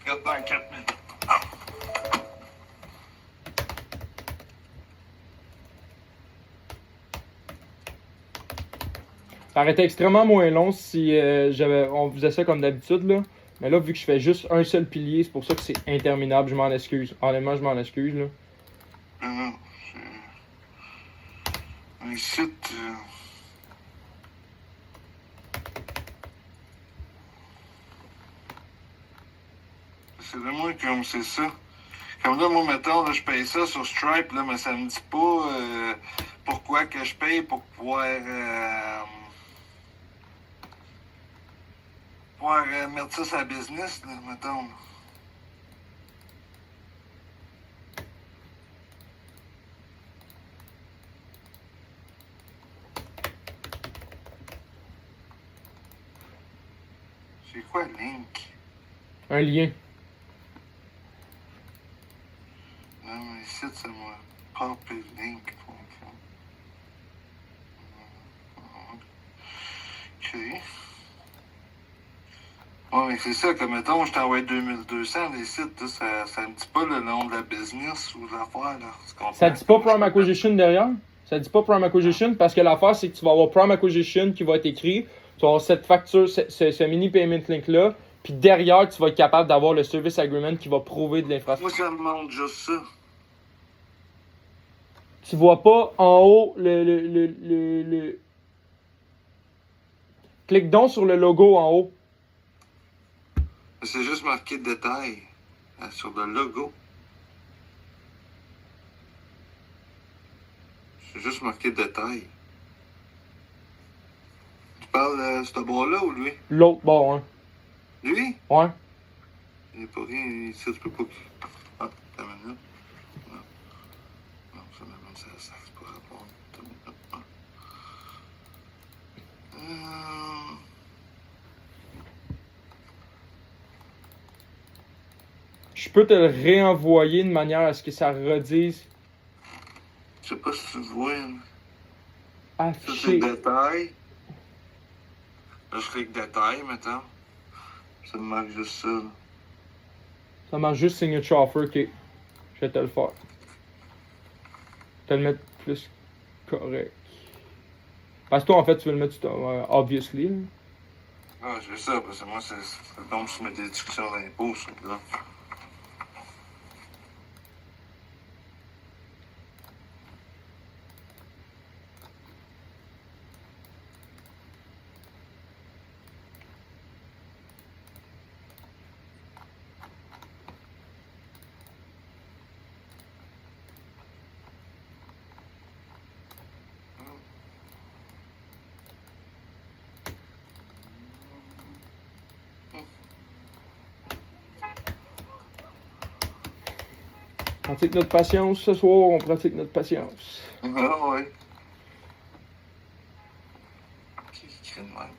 Regarde dans 4 minutes. Ça aurait été extrêmement moins long si on faisait ça comme d'habitude, là. Mais là, vu que je fais juste un seul pilier, c'est pour ça que c'est interminable. Je m'en excuse. Honnêtement, je m'en excuse, là. Non, c'est... Ici, c'est de moi comme c'est ça. Comme là, moi, mettons, là, je paye ça sur Stripe, là, mais ça me dit pas pourquoi que je paye pour pouvoir mettre ça sur la business, là, mettons. Là. C'est quoi Link? Un lien. Non, mais ici, c'est moi. Poppylink.com. OK. Ouais, mais c'est ça, que mettons, je t'envoie 2200, les sites, là, ça me dit pas le nom de la business ou de l'affaire, là. Tu comprends? Ça dit pas Prime Acquisition derrière? Ça dit pas Prime Acquisition parce que l'affaire, c'est que tu vas avoir Prime Acquisition qui va être écrit. Tu vas avoir cette facture, ce mini payment link-là. Puis derrière, tu vas être capable d'avoir le service agreement qui va prouver de Moi, l'infrastructure. ça me montre juste ça. Tu vois pas en haut Clique donc sur le logo en haut. C'est juste marqué détail sur le logo. C'est juste marqué détail. Tu parles de ce bord-là ou lui? L'autre bord, hein. Lui? Ouais. Il n'est pas rien ici, tu peux pas. Ah, t'as une minute. Non. Non, ça m'amène ça, ça c'est pas répondre. T'as une minute. Ah. Je peux te le réenvoyer de manière à ce que ça redise Je sais pas si tu vois. Ça, c'est affiché. détail. Là, je clique détail maintenant. Ça me marque juste ça. Là. Ça marche juste signature offer. Ok. Je vais te le faire. Je vais te le mettre plus correct. Parce que toi, en fait, tu veux le mettre obviously. Là. Ah, je fais ça, parce que moi, ça tombe sur mes déductions d'impôts, ça, là. On pratique notre patience ce soir, on pratique notre patience. Ah, ouais. Qui écrit de même?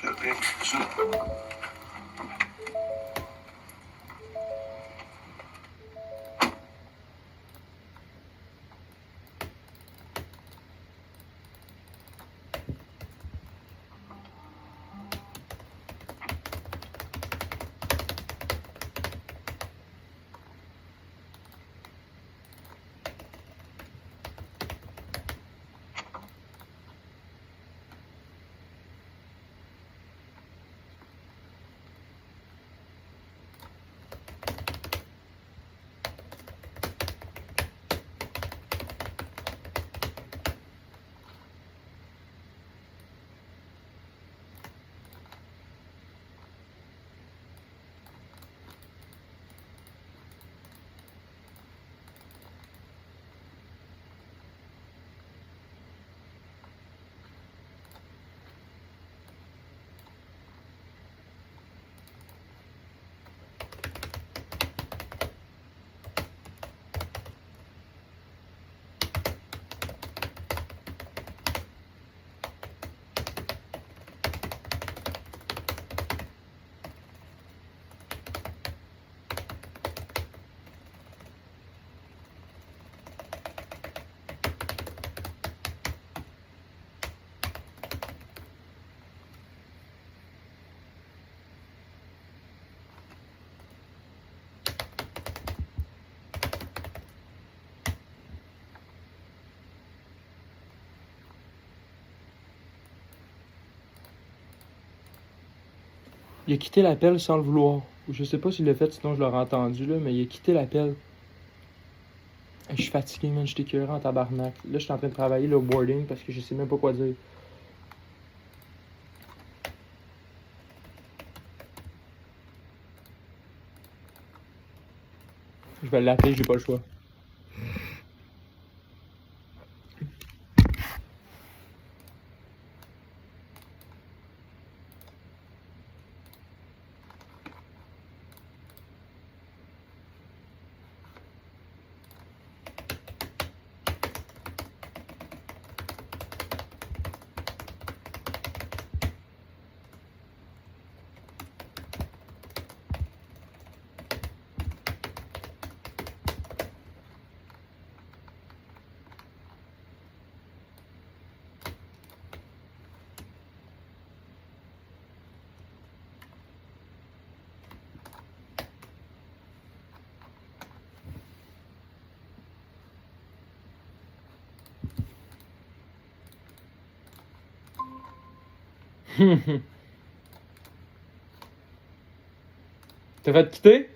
Rien que ça. Il a quitté l'appel sans le vouloir. Je sais pas s'il l'a fait, sinon je l'aurais entendu, là, mais il a quitté l'appel. Hey, je suis fatigué, man, je suis écœuré en tabarnak. Là, je suis en train de travailler le boarding parce que je sais même pas quoi dire. Je vais l'appeler, j'ai pas le choix. T'as fait quitter?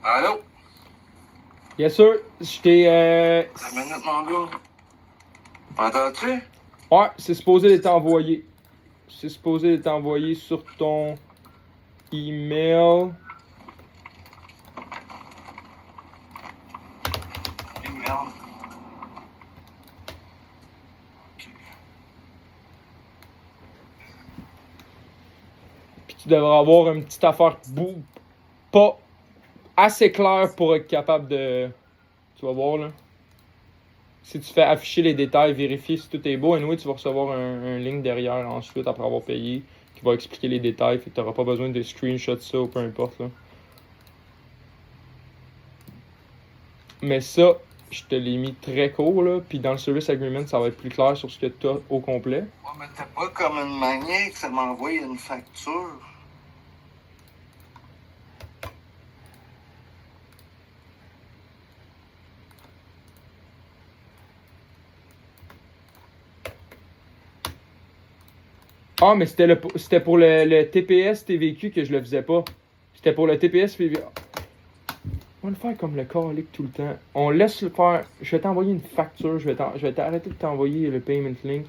Allô? Yes, sir. J'étais. Une minute, mon gars. M'entends-tu? Ouais, c'est supposé être envoyé. C'est supposé être envoyé sur ton email. Merde. Puis tu devrais avoir une petite affaire pas assez claire pour être capable de. Tu vas voir là. Si tu fais afficher les détails, vérifier si tout est beau, anyway, tu vas recevoir un link derrière ensuite après avoir payé qui va expliquer les détails. Fait que tu n'auras pas besoin de screenshot ça ou peu importe là. Mais ça, je te l'ai mis très court là. Puis dans le service agreement, ça va être plus clair sur ce que tu as au complet. Ouais, mais t'as pas comme une manière que ça m'envoie une facture. Ah, mais c'était pour le TPS TVQ que je le faisais pas. C'était pour le TPS TVQ. On va le faire comme le calique tout le temps. On laisse le faire. Je vais t'envoyer une facture. Je vais t'arrêter de t'envoyer le payment link.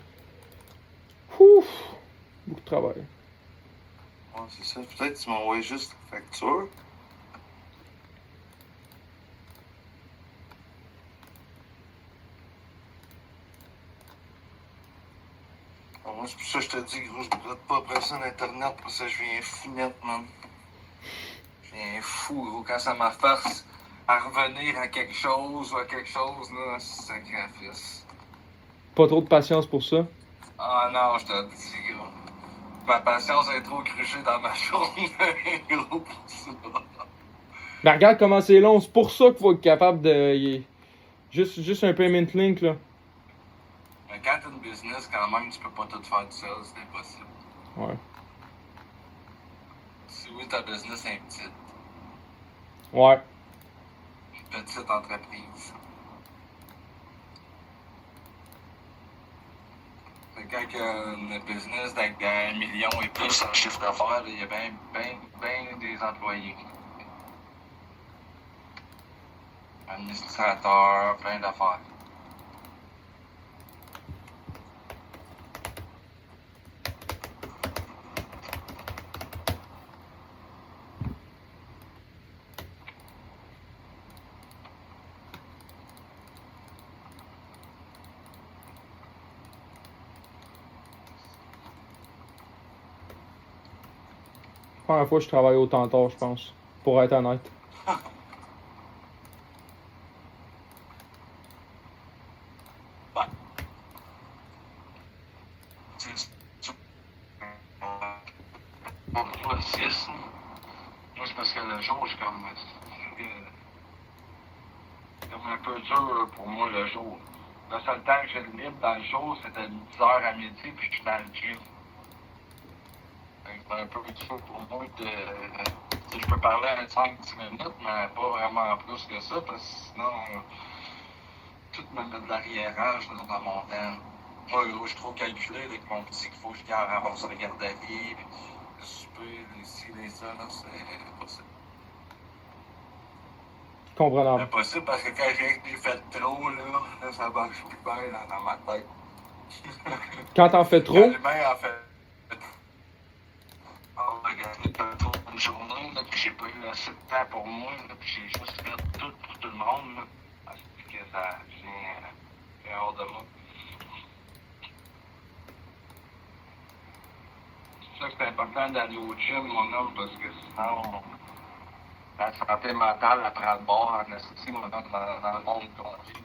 Ouf! Beaucoup de travail. Ouais, c'est ça. Peut-être que tu m'envoies juste la facture. Bon, moi, c'est pour ça que je te dis, gros, je brotte pas après ça d'Internet. Pour ça, je viens fou net, man. Je viens fou, gros. Quand ça m'afface, à revenir à quelque chose ou à quelque chose, là, c'est sacrifice. Pas trop de patience pour ça. Ah non, je te le dis, gros. Ma patience est trop cruchée dans ma journée, gros, pour ça. Mais regarde comment c'est long. C'est pour ça qu'il faut être capable de. Juste un payment link, là. Mais quand t'as une business, quand même, tu peux pas tout faire tout seul, c'est impossible. Ouais. Si oui, ta business est petite. Ouais. Petite entreprise. Fait que quand il y a une business avec 1 million et plus en chiffre d'affaires, il y a bien des employés. Administrateurs, plein d'affaires. Première fois que je travaille autant tard, je pense. Pour être honnête. Moi, 6. Moi, c'est parce que le jour, je suis comme. C'est comme un peu dur pour moi le jour. Le seul temps que j'ai de libre dans le jour, c'était de 10h à midi, puis je suis dans le gym. C'est un peu dur pour moi de. Je peux parler à 5-10 minutes, mais pas vraiment plus que ça, parce que sinon, tout me met de l'arriérage dans mon temps. Moi, je suis trop calculé avec mon petit qu'il faut que je garde avant de regarder la vie, puis le souper, les ci, les ça, là, c'est possible. Comprenable. C'est possible parce que quand j'ai fait trop, là, ça marche plus bien dans ma tête. Quand t'en fais trop. Quand l'humain a fait. Regardez trop une journée, là, puis j'ai pas eu assez de temps pour moi, là, puis j'ai juste fait tout pour tout le monde, là. Parce que ça vient hors de moi. C'est pour ça que c'est important d'aller au gym, mon homme, parce que sinon, la santé mentale, elle prend de bord en esti, mon homme, dans le monde qu'on vit.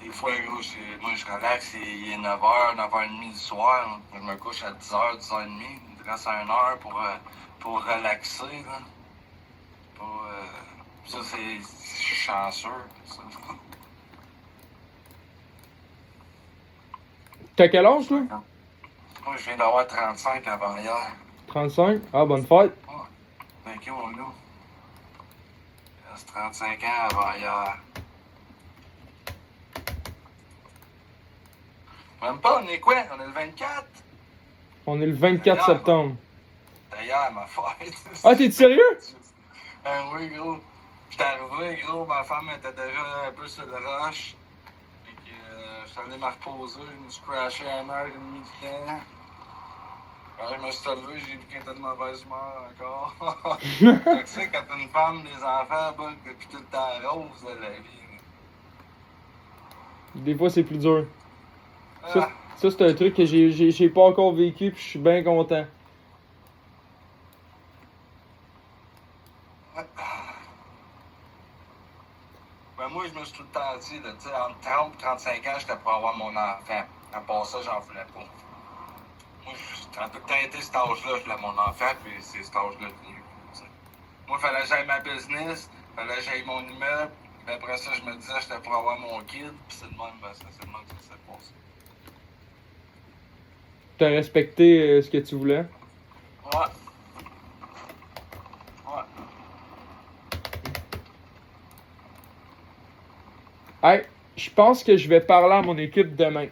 Des fois, gros, moi je relaxe, il est 9h, 9h30 du soir. Je me couche à 10h, 10h30. Il me reste 1 heure pour relaxer. Là. Ça, c'est. Je suis chanceux. Ça. T'as quel âge, toi? Moi, je viens d'avoir 35 avant hier. 35? Ah, bonne fête. Thank you, mon gars. Il reste 35 ans avant hier. Même pas, on est quoi? On est le 24? On est le 24 septembre. D'ailleurs, ma fête. Ah, t'es sérieux? Oui, gros. J'étais arrivé, gros, ma femme était déjà un peu sur le rush. Fait que je suis allé me reposer, je me suis crashé à 1h30 du temps. Quand je me suis levé, j'ai vu qu'elle était de mauvaise humeur encore. Fait que tu sais, quand t'as une femme, des enfants, bah, depuis tout le temps rose de la vie. Des fois, c'est plus dur. Ça, c'est un truc que j'ai pas encore vécu, puis je suis bien content. Ben moi, je me suis tout le temps dit, là, entre 30 et 35 ans, j'étais pour avoir mon enfant. À part ça, j'en voulais pas. Moi, ça a tout le temps été cet âge-là, je voulais mon enfant, puis c'est cet âge-là venu. Moi, il fallait que j'aille ma business, il fallait que j'aille mon immeuble, puis après ça, je me disais, j'étais pour avoir mon kid, puis c'est le même, ben, c'est le même que ça s'est passé. T'as respecté ce que tu voulais? Ouais. Hey, je pense que je vais parler à mon équipe demain.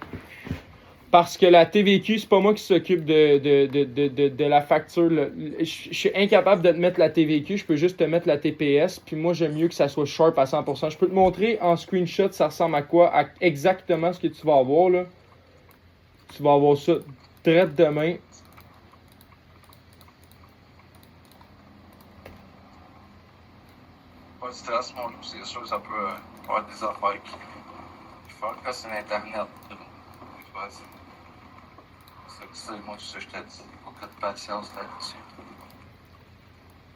Parce que la TVQ, c'est pas moi qui s'occupe de la facture. Là. Je suis incapable de te mettre la TVQ, je peux juste te mettre la TPS. Puis moi, j'aime mieux que ça soit sharp à 100%. Je peux te montrer en screenshot, ça ressemble à quoi, à exactement ce que tu vas avoir. Là. Tu vas avoir ça direct demain. Pas de stress, mon loup, c'est sûr, ça peut avoir des affaires qui font que c'est l'Internet. C'est moi, tout ça, je te dis. Beaucoup de patience là-dessus.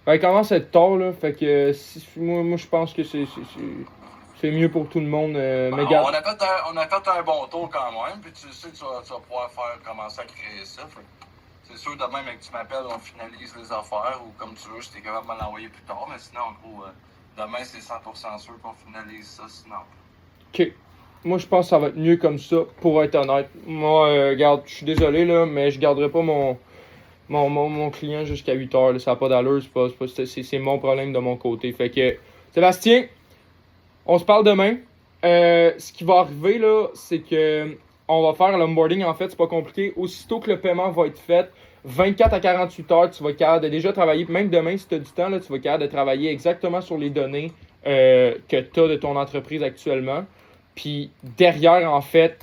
Ben, il commence à être tard, là. Fait que moi je pense que c'est mieux pour tout le monde. Mais on a fait un bon tour quand même, puis tu sais que tu vas pouvoir commencer à créer ça. Fait. C'est sûr, de même que tu m'appelles, on finalise les affaires, ou comme tu veux, je t'ai capable de me l'envoyer plus tard, mais sinon, en gros, demain, c'est 100% sûr qu'on finalise ça, sinon. Ok. Moi, je pense que ça va être mieux comme ça, pour être honnête. Moi, regarde, je suis désolé, là, mais je garderai pas mon client jusqu'à 8 heures. Là. Ça n'a pas d'allure, c'est mon problème de mon côté. Fait que, Sébastien, on se parle demain. Ce qui va arriver, là, c'est que on va faire l'onboarding, en fait, c'est pas compliqué. Aussitôt que le paiement va être fait, 24 à 48 heures, tu vas être capable de déjà travailler. Même demain, si tu as du temps, là, tu vas être capable de travailler exactement sur les données que tu as de ton entreprise actuellement. Puis derrière, en fait,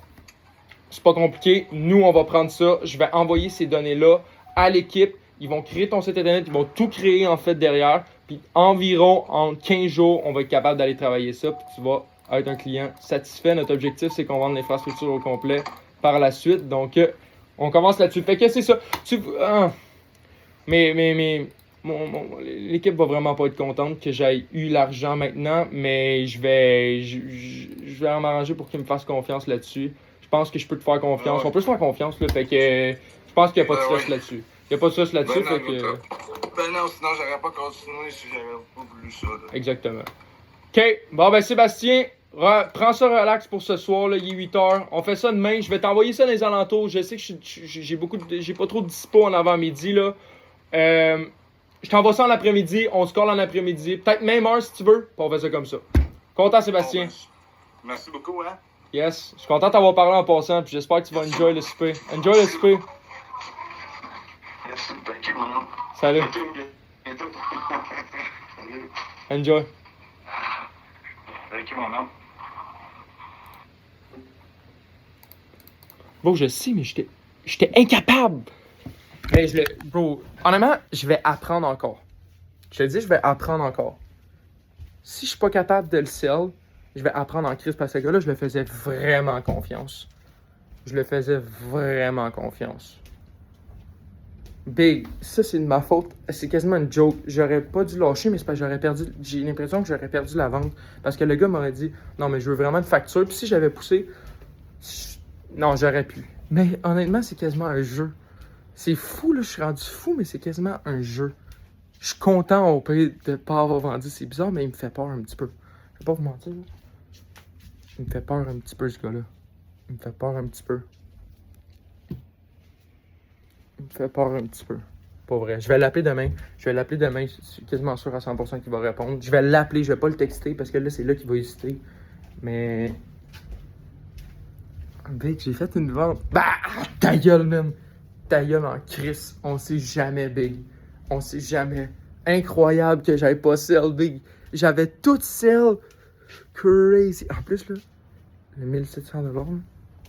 c'est pas compliqué. Nous, on va prendre ça. Je vais envoyer ces données-là à l'équipe. Ils vont créer ton site internet. Ils vont tout créer, en fait, derrière. Puis environ en 15 jours, on va être capable d'aller travailler ça. Puis tu vas être un client satisfait. Notre objectif, c'est qu'on vende l'infrastructure au complet par la suite. Donc, on commence là-dessus. Fait que c'est ça. L'équipe va vraiment pas être contente que j'aille eu l'argent maintenant, mais je vais m'arranger pour qu'ils me fassent confiance là-dessus. Je pense que je peux te faire confiance. On peut se faire confiance, là. Fait que je pense qu'il n'y a pas de stress là-dessus. Il n'y a pas de stress là-dessus, fait que. Ben non, sinon j'aurais pas continué si j'avais pas voulu ça. Là. Exactement. OK. Bon, ben Sébastien, prends ça relax pour ce soir, là. Il est 8 heures. On fait ça demain. Je vais t'envoyer ça dans les alentours. Je sais que j'ai pas trop de dispo en avant-midi, là. Je t'envoie ça en après-midi. On se colle en après-midi. Peut-être même heure si tu veux. Puis on fait ça comme ça. Content, Sébastien. Merci beaucoup, hein. Yes. Je suis content de t'avoir parlé en passant. Puis j'espère que tu vas enjoy le souper. Enjoy le souper. Yes, thank you, man. Salut. Enjoy. Thank you, man. Bro, je sais, mais j'étais incapable. Mais bro, honnêtement, je vais apprendre encore. Je te dis, je vais apprendre encore. Si je suis pas capable de le sell, je vais apprendre en crise parce que ce gars-là, je le faisais vraiment confiance. Je le faisais vraiment confiance. Big, ça c'est de ma faute. C'est quasiment une joke. J'aurais pas dû lâcher, mais c'est parce que j'aurais perdu. J'ai l'impression que j'aurais perdu la vente. Parce que le gars m'aurait dit non, mais je veux vraiment une facture. Puis si j'avais poussé, non, j'aurais pu. Mais honnêtement, c'est quasiment un jeu. C'est fou, là, je suis rendu fou, mais c'est quasiment un jeu. Je suis content au pays de ne pas avoir vendu. C'est bizarre, mais il me fait peur un petit peu. Je vais pas vous mentir. Là. Il me fait peur un petit peu, ce gars-là. Il me fait peur un petit peu. Il me fait peur un petit peu. Pas vrai. Je vais l'appeler demain. Je suis quasiment sûr à 100% qu'il va répondre. Je vais l'appeler, je vais pas le texter parce que là, c'est là qu'il va hésiter. Mais. Big, j'ai fait une vente. Bah! Ta gueule, même! Ta gueule en crise. On sait jamais, Big. On sait jamais. Incroyable que j'avais pas sell, Big. J'avais tout sell. Crazy. En plus, là, le 1700$, là,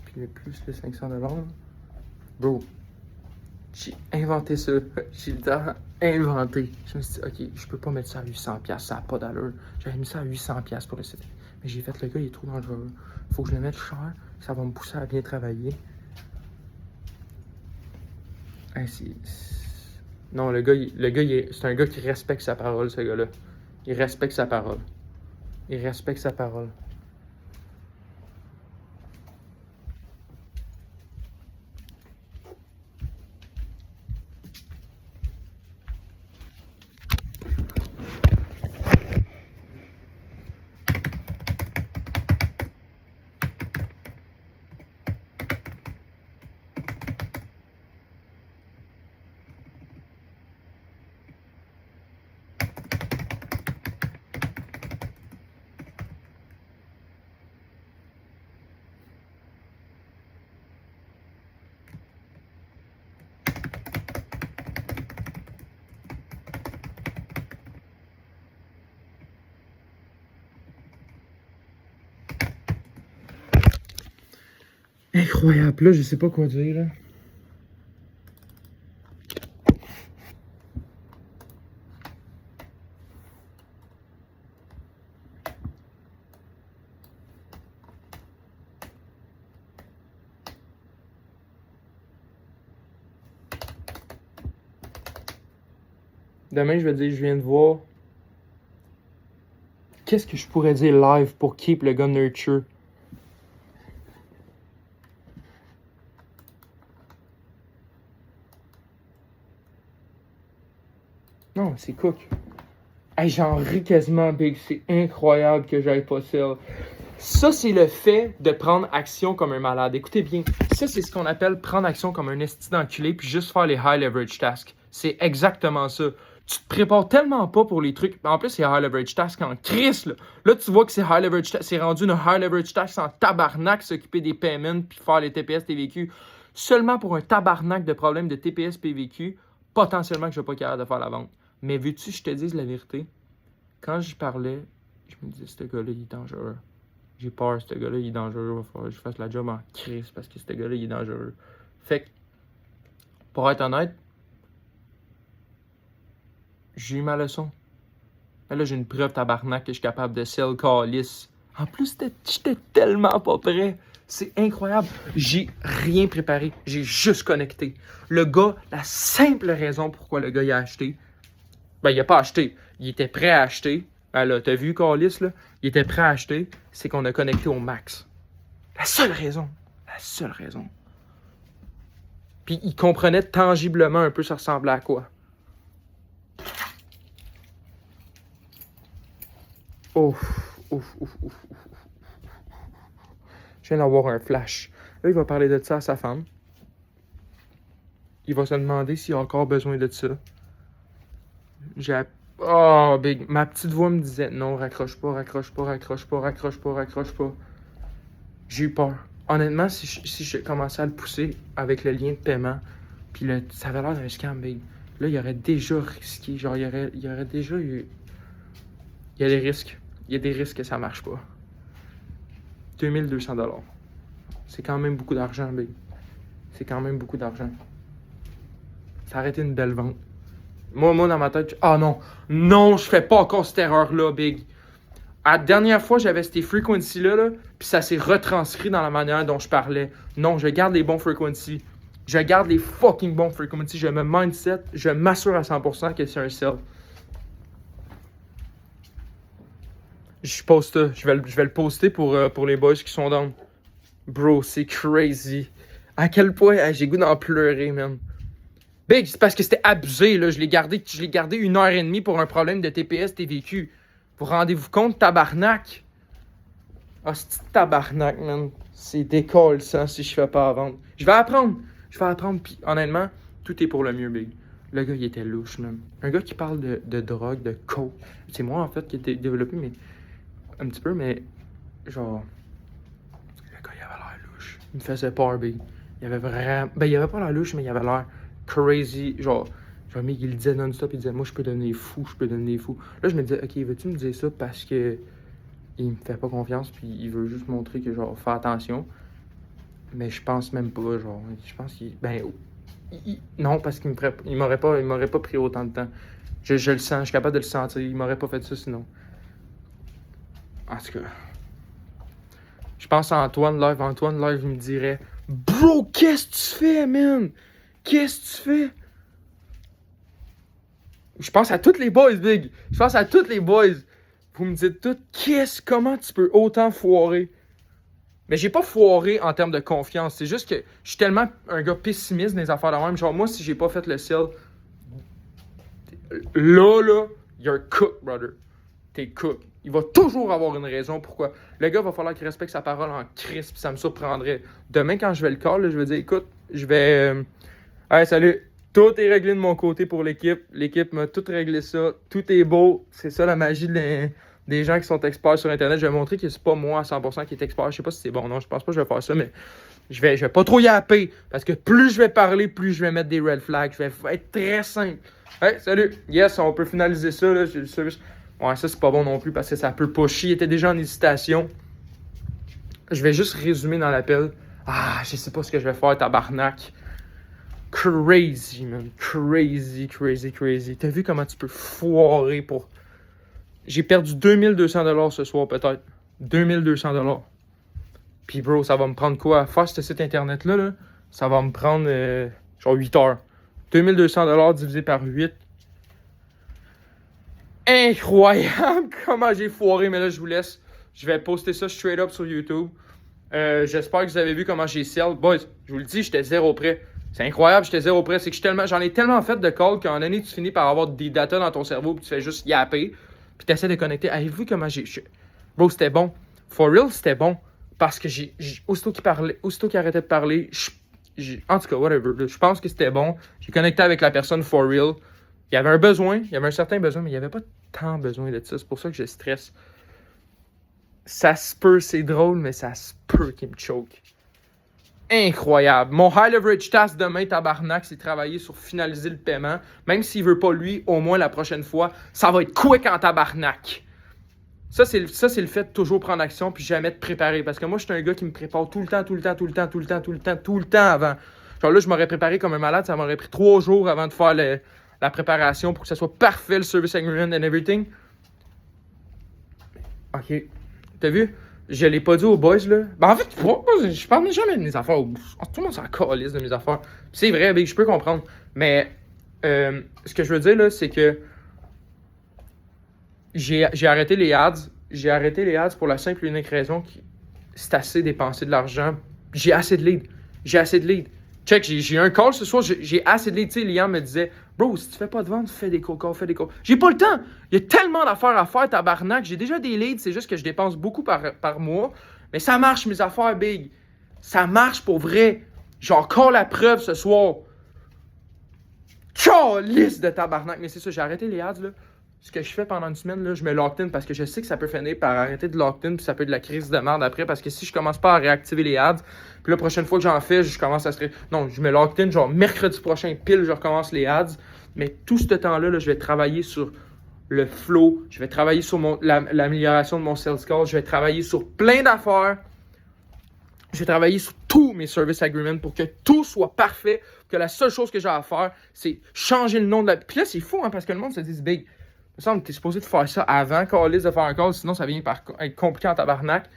puis le plus le 500$, là, bro, j'ai inventé ça. J'ai inventé. Je me suis dit, ok, je peux pas mettre ça à 800$, ça n'a pas d'allure. J'avais mis ça à 800$ pour le site. Mais j'ai fait, le gars, il est trop dangereux. Faut que je le mette cher. Ça va me pousser à bien travailler. Non, le gars, c'est un gars qui respecte sa parole, ce gars-là. Il respecte sa parole. Il respecte sa parole. Incroyable. Là, je sais pas quoi dire, là. Demain, je vais dire, je viens de voir. Qu'est-ce que je pourrais dire live pour keep le gars nurture? Non, c'est Cook. Hey, j'en ris quasiment, Big. C'est incroyable que j'aille pas ça. Ça, c'est le fait de prendre action comme un malade. Écoutez bien, ça, c'est ce qu'on appelle prendre action comme un esti d'enculé puis juste faire les high leverage tasks. C'est exactement ça. Tu te prépares tellement pas pour les trucs. En plus, c'est high leverage tasks en crise, là. Là, tu vois que c'est high leverage tasks. C'est rendu une high leverage task en tabarnak, s'occuper des payments puis faire les TPS, TVQ. Seulement pour un tabarnak de problèmes de TPS, PVQ, potentiellement que je ne vais pas capable de faire la vente. Mais veux-tu, je te dise la vérité, quand j'y parlais, je me disais, ce gars-là, il est dangereux. J'ai peur, ce gars-là, il est dangereux. Il va falloir que je fasse la job en crise parce que ce gars-là, il est dangereux. Fait que, pour être honnête, j'ai eu ma leçon. Mais là, j'ai une preuve tabarnak que je suis capable de sell calice. En plus, j'étais tellement pas prêt. C'est incroyable. J'ai rien préparé. J'ai juste connecté. Le gars, la simple raison pourquoi le gars il a acheté, ben, il a pas acheté. Il était prêt à acheter. Ben là, t'as vu, Carlis, là? Il était prêt à acheter. C'est qu'on a connecté au max. La seule raison. La seule raison. Puis il comprenait tangiblement un peu ça ressemblait à quoi. Ouf, ouf, ouf, ouf, ouf. Je viens d'avoir un flash. Là, il va parler de ça à sa femme. Il va se demander s'il a encore besoin de ça. Oh, Big. Ma petite voix me disait non, raccroche pas, raccroche pas, raccroche pas, raccroche pas, raccroche pas. J'ai eu peur. Honnêtement, si je commençais à le pousser avec le lien de paiement, puis ça avait l'air d'un scam, Big. Là, il aurait déjà risqué. Genre, il y aurait déjà eu. Il y a des risques. Il y a des risques que ça marche pas. 2200 $. C'est quand même beaucoup d'argent, Big. C'est quand même beaucoup d'argent. Ça aurait été une belle vente. Moi, dans ma tête, ah non, non, je fais pas encore cette erreur-là, Big. La dernière fois, j'avais ces frequencies-là, là, puis ça s'est retranscrit dans la manière dont je parlais. Non, je garde les bons frequencies. Je garde les fucking bons frequencies. Je me mindset, je m'assure à 100% que c'est un sell. Je poste ça. Je vais le poster pour les boys qui sont down. Bro, c'est crazy. À quel point j'ai goût d'en pleurer, man. Big, c'est parce que c'était abusé, là. Je l'ai gardé 1h30 pour un problème de TPS TVQ. Vous rendez-vous compte, tabarnak? Ah, c'est tabarnak, man. C'est décolle, ça, si je fais pas à vendre. Je vais apprendre, puis honnêtement, tout est pour le mieux, Big. Le gars, il était louche, man. Un gars qui parle de drogue, de coke. C'est moi, en fait, qui ai développé, mais un petit peu, mais genre, le gars, il avait l'air louche. Il me faisait peur, Big. Il avait vraiment... Ben, il avait pas l'air louche, mais il avait l'air crazy. Genre, mec, il le disait non-stop, il disait, moi, je peux devenir fou. Là, je me disais, ok, veux-tu me dire ça parce que il me fait pas confiance, puis il veut juste montrer que, genre, fais attention. Mais je pense même pas, genre, je pense qu'il... Ben, non, parce qu'il m'aurait pas pris autant de temps. Je le sens, je suis capable de le sentir. Il m'aurait pas fait ça sinon. En tout cas, je pense à Antoine Live. Antoine Live, il me dirait, bro, qu'est-ce que tu fais, man? Qu'est-ce que tu fais? Je pense à tous les boys, Big. Je pense à tous les boys. Vous me dites tout, comment tu peux autant foirer? Mais j'ai pas foiré en termes de confiance. C'est juste que je suis tellement un gars pessimiste dans les affaires de même. Genre, moi, si j'ai pas fait le sell, là, you're cook, brother. T'es cook. Il va toujours avoir une raison pourquoi. Le gars va falloir qu'il respecte sa parole en crisp, ça me surprendrait. Demain, quand je vais le call, là, je vais dire, écoute, je vais... Hey, salut. Tout est réglé de mon côté pour l'équipe. L'équipe m'a tout réglé ça. Tout est beau. C'est ça la magie des gens qui sont experts sur Internet. Je vais montrer que c'est pas moi à 100% qui est expert. Je sais pas si c'est bon, non. Je pense pas que je vais faire ça, mais je vais pas trop yapper. Parce que plus je vais parler, plus je vais mettre des red flags. Je vais être très simple. Hey, salut. Yes, on peut finaliser ça, là. J'ai le service. Ouais, ça, c'est pas bon non plus parce que ça peut pusher. Il était déjà en hésitation. Je vais juste résumer dans l'appel. Ah, je sais pas ce que je vais faire, tabarnak. Crazy, man. Crazy. T'as vu comment tu peux foirer pour... J'ai perdu 2200$ ce soir, peut-être. 2200$. Puis, bro, ça va me prendre quoi? Faire ce site internet-là, là, ça va me prendre genre 8 heures. 2200$ divisé par 8. Incroyable comment j'ai foiré, mais là, je vous laisse. Je vais poster ça straight up sur YouTube. J'espère que vous avez vu comment j'ai sell. Boys, je vous le dis, j'étais zéro prêt. C'est incroyable, j'étais zéro prêt. C'est que j'en ai tellement fait de calls qu'en année, tu finis par avoir des data dans ton cerveau puis tu fais juste yapper. Puis tu essaies de connecter. Avez-vous vu comment Bro, c'était bon. For real, c'était bon. Parce que aussitôt qu'il arrêtait de parler, en tout cas, whatever. Je pense que c'était bon. J'ai connecté avec la personne for real. Il y avait un besoin, il y avait un certain besoin, mais il n'y avait pas tant besoin de ça. C'est pour ça que je stresse. Ça se peut, c'est drôle, mais ça se peut qu'il me choke. Incroyable. Mon high leverage task demain, tabarnak, c'est travailler sur finaliser le paiement. Même s'il veut pas lui, au moins la prochaine fois, ça va être quick en tabarnak. Ça, c'est le fait de toujours prendre action puis jamais te préparer. Parce que moi, je suis un gars qui me prépare tout le temps avant. Genre là, je m'aurais préparé comme un malade. Ça m'aurait pris 3 jours avant de faire la préparation pour que ça soit parfait, le service agreement and everything. OK. T'as vu? Je l'ai pas dit aux boys, là. Ben, en fait, je parle jamais de mes affaires. Tout le monde s'en calisse de mes affaires. C'est vrai, Big, je peux comprendre. Mais, ce que je veux dire, là, c'est que j'ai arrêté les ads. J'ai arrêté les ads pour la simple et unique raison que c'est assez dépenser de l'argent. J'ai assez de leads. Check, j'ai eu un call ce soir, j'ai assez de leads. Tu sais, Liam me disait, bro, si tu fais pas de vente, fais des calls. J'ai pas le temps. Il y a tellement d'affaires à faire, tabarnak. J'ai déjà des leads, c'est juste que je dépense beaucoup par mois. Mais ça marche, mes affaires, Big. Ça marche pour vrai. J'ai encore la preuve ce soir. Liste de tabarnak. Mais c'est ça, j'ai arrêté les ads, là. Ce que je fais pendant une semaine, là, je me lock in parce que je sais que ça peut finir par arrêter de lock in puis ça peut être de la crise de merde après parce que si je commence pas à réactiver les ads, puis la prochaine fois que j'en fais, je commence à se... Non, je me lock in, genre mercredi prochain, pile, je recommence les ads. Mais tout ce temps-là, là, je vais travailler sur le flow, je vais travailler sur l'amélioration de mon sales call, je vais travailler sur plein d'affaires. Je vais travailler sur tous mes service agreements pour que tout soit parfait, que la seule chose que j'ai à faire, c'est changer le nom de la... Puis là, c'est fou, hein, parce que le monde se dit, Big, il me semble que t'es supposé de faire ça avant, Callis, de faire un call, sinon ça vient par être compliqué en tabarnak.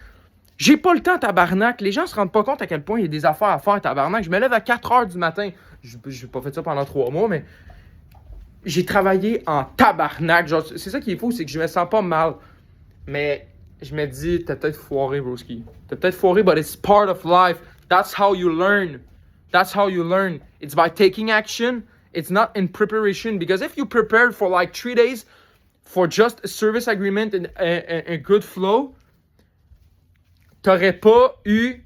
J'ai pas le temps, tabarnak. Les gens se rendent pas compte à quel point il y a des affaires à faire, tabarnak. Je me lève à 4h du matin. J'ai pas fait ça pendant 3 mois, mais j'ai travaillé en tabarnak. Genre, c'est ça qui est fou, c'est que je me sens pas mal. Mais je me dis, t'as peut-être foiré, broski. T'as peut-être foiré, but it's part of life. That's how you learn. It's by taking action. It's not in preparation. Because if you prepared for like 3 days for just a service agreement and a good flow, t'aurais pas eu...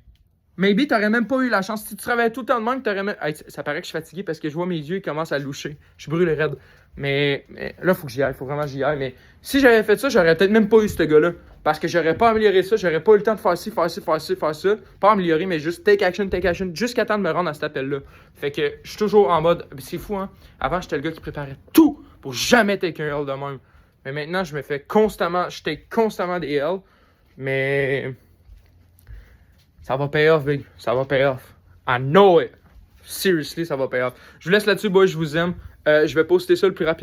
Maybe t'aurais même pas eu la chance. Si tu travaillais tout le temps de même, t'aurais même... Hey, ça paraît que je suis fatigué parce que je vois mes yeux qui commencent à loucher. Je brûle raide. Mais là, faut que j'y aille. Faut vraiment que j'y aille. Mais si j'avais fait ça, j'aurais peut-être même pas eu ce gars-là. Parce que j'aurais pas amélioré ça. J'aurais pas eu le temps de faire ci, faire ça. Pas améliorer, mais juste take action. Jusqu'à temps de me rendre à cet appel-là. Fait que je suis toujours en mode... C'est fou, hein? Avant, j'étais le gars qui préparait tout pour jamais take un L de même. Mais maintenant, je take constamment des L. Mais... ça va pay off, Big. Ça va pay off. I know it. Seriously, ça va pay off. Je vous laisse là-dessus, boys. Je vous aime. Je vais poster ça le plus rapidement.